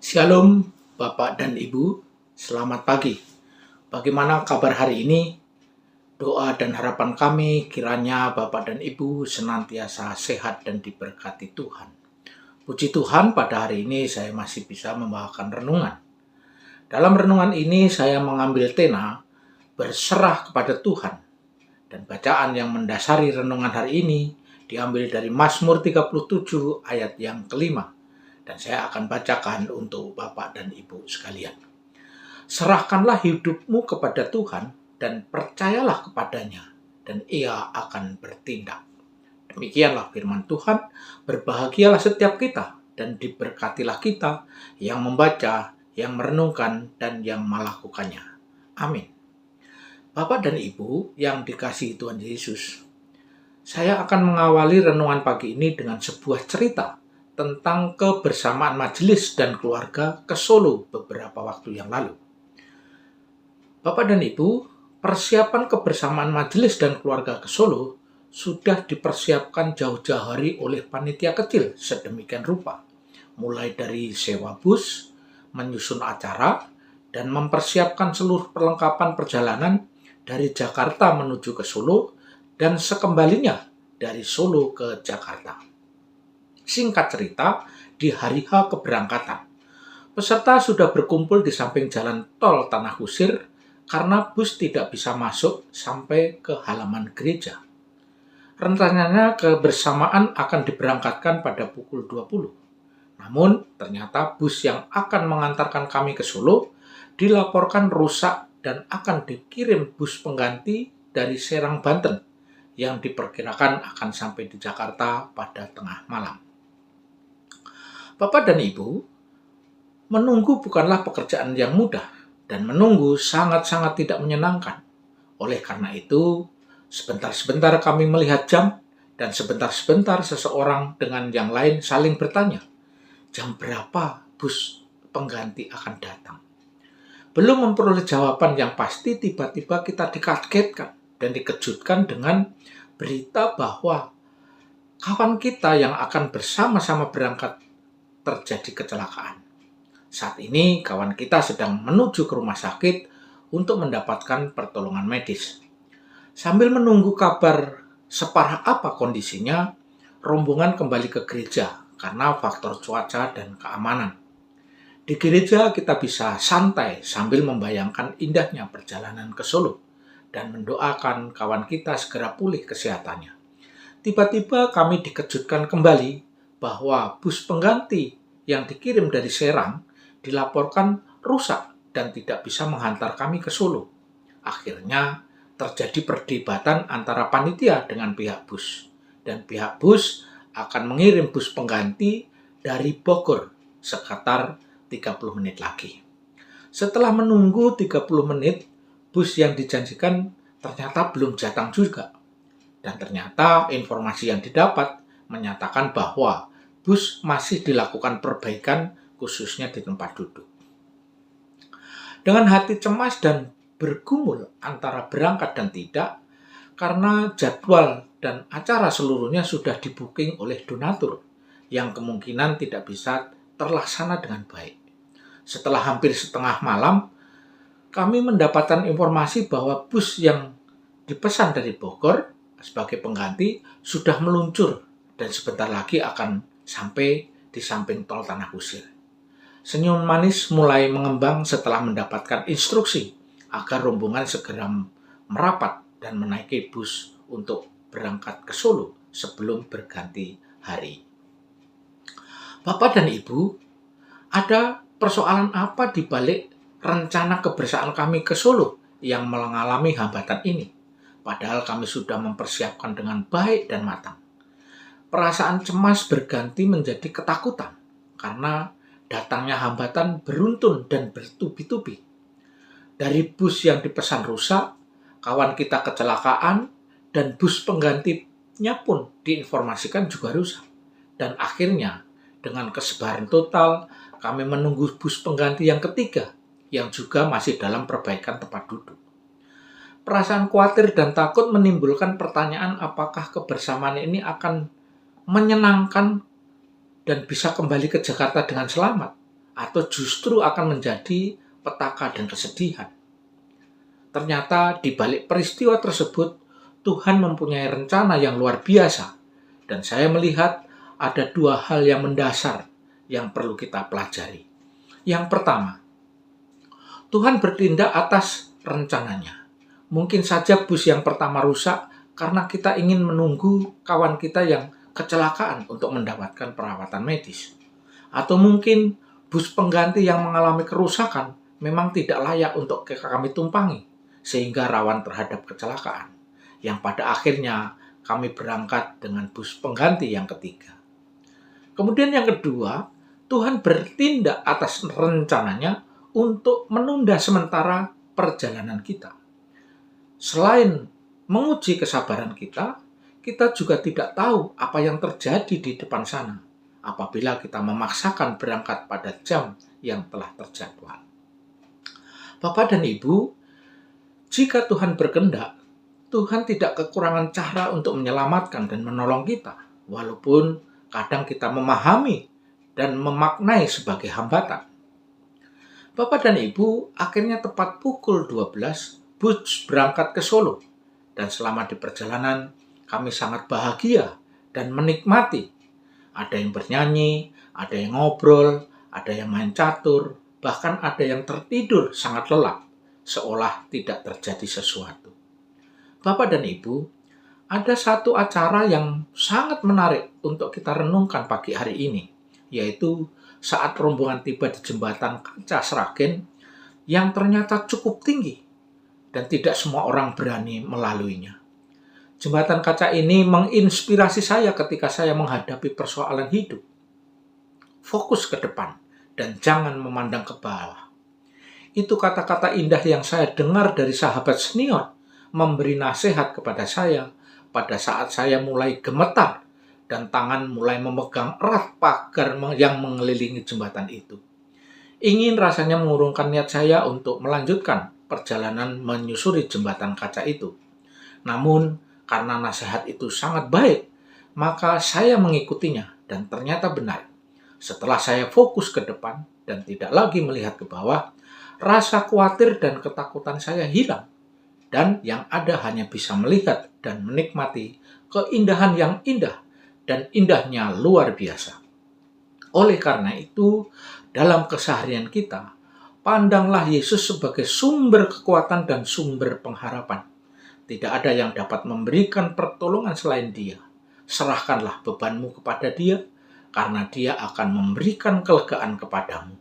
Shalom Bapak dan Ibu, selamat pagi. Bagaimana kabar hari ini? Doa dan harapan kami kiranya Bapak dan Ibu senantiasa sehat dan diberkati Tuhan. Puji Tuhan, pada hari ini saya masih bisa membawakan renungan. Dalam renungan ini saya mengambil tema berserah kepada Tuhan. Dan bacaan yang mendasari renungan hari ini diambil dari Mazmur 37 ayat yang kelima. Dan saya akan bacakan untuk Bapak dan Ibu sekalian. Serahkanlah hidupmu kepada Tuhan dan percayalah kepadanya, dan Ia akan bertindak. Demikianlah firman Tuhan, berbahagialah setiap kita, dan diberkatilah kita yang membaca, yang merenungkan, dan yang melakukannya. Amin. Bapak dan Ibu yang dikasihi Tuhan Yesus, saya akan mengawali renungan pagi ini dengan sebuah cerita tentang kebersamaan majelis dan keluarga ke Solo beberapa waktu yang lalu. Bapak dan Ibu, persiapan kebersamaan majelis dan keluarga ke Solo sudah dipersiapkan jauh-jauh hari oleh panitia kecil sedemikian rupa. Mulai dari sewa bus, menyusun acara, dan mempersiapkan seluruh perlengkapan perjalanan dari Jakarta menuju ke Solo dan sekembalinya dari Solo ke Jakarta. Singkat cerita, di hari H keberangkatan, peserta sudah berkumpul di samping jalan tol Tanah Kusir karena bus tidak bisa masuk sampai ke halaman gereja. Rencananya kebersamaan akan diberangkatkan pada pukul 20. Namun, ternyata bus yang akan mengantarkan kami ke Solo dilaporkan rusak dan akan dikirim bus pengganti dari Serang, Banten yang diperkirakan akan sampai di Jakarta pada tengah malam. Bapak dan Ibu, menunggu bukanlah pekerjaan yang mudah dan menunggu sangat-sangat tidak menyenangkan. Oleh karena itu, sebentar-sebentar kami melihat jam dan sebentar-sebentar seseorang dengan yang lain saling bertanya, jam berapa bus pengganti akan datang? Belum memperoleh jawaban yang pasti, tiba-tiba kita dikagetkan dan dikejutkan dengan berita bahwa kawan kita yang akan bersama-sama berangkat terjadi kecelakaan. Saat ini kawan kita sedang menuju ke rumah sakit untuk mendapatkan pertolongan medis. Sambil menunggu kabar separah apa kondisinya, rombongan kembali ke gereja karena faktor cuaca dan keamanan. Di gereja kita bisa santai sambil membayangkan indahnya perjalanan ke Solo dan mendoakan kawan kita segera pulih kesehatannya. Tiba-tiba kami dikejutkan kembali bahwa bus pengganti yang dikirim dari Serang dilaporkan rusak dan tidak bisa menghantar kami ke Solo. Akhirnya terjadi perdebatan antara panitia dengan pihak bus. Dan pihak bus akan mengirim bus pengganti dari Bogor sekitar 30 menit lagi. Setelah menunggu 30 menit, bus yang dijanjikan ternyata belum datang juga. Dan ternyata informasi yang didapat menyatakan bahwa bus masih dilakukan perbaikan khususnya di tempat duduk. Dengan hati cemas dan bergumul antara berangkat dan tidak, karena jadwal dan acara seluruhnya sudah di-booking oleh donatur yang kemungkinan tidak bisa terlaksana dengan baik. Setelah hampir setengah malam, kami mendapatkan informasi bahwa bus yang dipesan dari Bogor sebagai pengganti sudah meluncur dan sebentar lagi akan sampai di samping tol Tanah Kusir. Senyum manis mulai mengembang setelah mendapatkan instruksi agar rombongan segera merapat dan menaiki bus untuk berangkat ke Solo sebelum berganti hari. Bapak dan Ibu, ada persoalan apa di balik rencana kebersamaan kami ke Solo yang mengalami hambatan ini? Padahal kami sudah mempersiapkan dengan baik dan matang. Perasaan cemas berganti menjadi ketakutan karena datangnya hambatan beruntun dan bertubi-tubi. Dari bus yang dipesan rusak, kawan kita kecelakaan, dan bus penggantinya pun diinformasikan juga rusak. Dan akhirnya, dengan kesabaran total, kami menunggu bus pengganti yang ketiga, yang juga masih dalam perbaikan tempat duduk. Perasaan khawatir dan takut menimbulkan pertanyaan apakah kebersamaan ini akan menyenangkan dan bisa kembali ke Jakarta dengan selamat, atau justru akan menjadi petaka dan kesedihan. Ternyata di balik peristiwa tersebut, Tuhan mempunyai rencana yang luar biasa. Dan saya melihat ada dua hal yang mendasar yang perlu kita pelajari. Yang pertama, Tuhan bertindak atas rencananya. Mungkin saja bus yang pertama rusak karena kita ingin menunggu kawan kita yang kecelakaan untuk mendapatkan perawatan medis. Atau mungkin bus pengganti yang mengalami kerusakan memang tidak layak untuk kami tumpangi, sehingga rawan terhadap kecelakaan, yang pada akhirnya kami berangkat dengan bus pengganti yang ketiga. Kemudian yang kedua, Tuhan bertindak atas rencananya untuk menunda sementara perjalanan kita. Selain menguji kesabaran kita, kita juga tidak tahu apa yang terjadi di depan sana apabila kita memaksakan berangkat pada jam yang telah terjadwal. Bapak dan Ibu, jika Tuhan berkehendak, Tuhan tidak kekurangan cara untuk menyelamatkan dan menolong kita, walaupun kadang kita memahami dan memaknai sebagai hambatan. Bapak dan Ibu, akhirnya tepat pukul 12, bus berangkat ke Solo. Dan selama di perjalanan, kami sangat bahagia dan menikmati. Ada yang bernyanyi, ada yang ngobrol, ada yang main catur, bahkan ada yang tertidur sangat lelap, seolah tidak terjadi sesuatu. Bapak dan Ibu, ada satu acara yang sangat menarik untuk kita renungkan pagi hari ini, yaitu saat rombongan tiba di jembatan Kaca Sragen yang ternyata cukup tinggi dan tidak semua orang berani melaluinya. Jembatan kaca ini menginspirasi saya ketika saya menghadapi persoalan hidup. Fokus ke depan dan jangan memandang ke bawah. Itu kata-kata indah yang saya dengar dari sahabat senior memberi nasihat kepada saya pada saat saya mulai gemetar dan tangan mulai memegang erat pagar yang mengelilingi jembatan itu. Ingin rasanya mengurungkan niat saya untuk melanjutkan perjalanan menyusuri jembatan kaca itu. Namun, karena nasihat itu sangat baik, maka saya mengikutinya dan ternyata benar. Setelah saya fokus ke depan dan tidak lagi melihat ke bawah, rasa khawatir dan ketakutan saya hilang. Dan yang ada hanya bisa melihat dan menikmati keindahan yang indah dan indahnya luar biasa. Oleh karena itu, dalam keseharian kita, pandanglah Yesus sebagai sumber kekuatan dan sumber pengharapan. Tidak ada yang dapat memberikan pertolongan selain Dia. Serahkanlah bebanmu kepada Dia, karena Dia akan memberikan kelegaan kepadamu.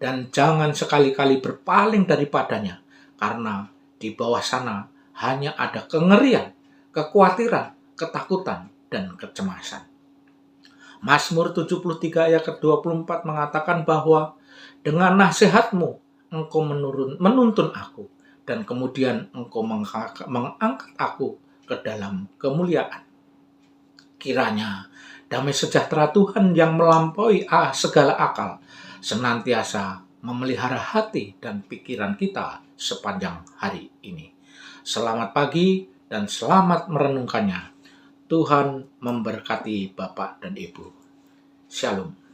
Dan jangan sekali-kali berpaling daripadanya, karena di bawah sana hanya ada kengerian, kekhawatiran, ketakutan, dan kecemasan. Mazmur 73 ayat ke-24 mengatakan bahwa dengan nasihatmu engkau menuntun aku, dan kemudian engkau mengangkat aku ke dalam kemuliaan. Kiranya damai sejahtera Tuhan yang melampaui segala akal senantiasa memelihara hati dan pikiran kita sepanjang hari ini. Selamat pagi dan selamat merenungkannya. Tuhan memberkati Bapak dan Ibu. Shalom.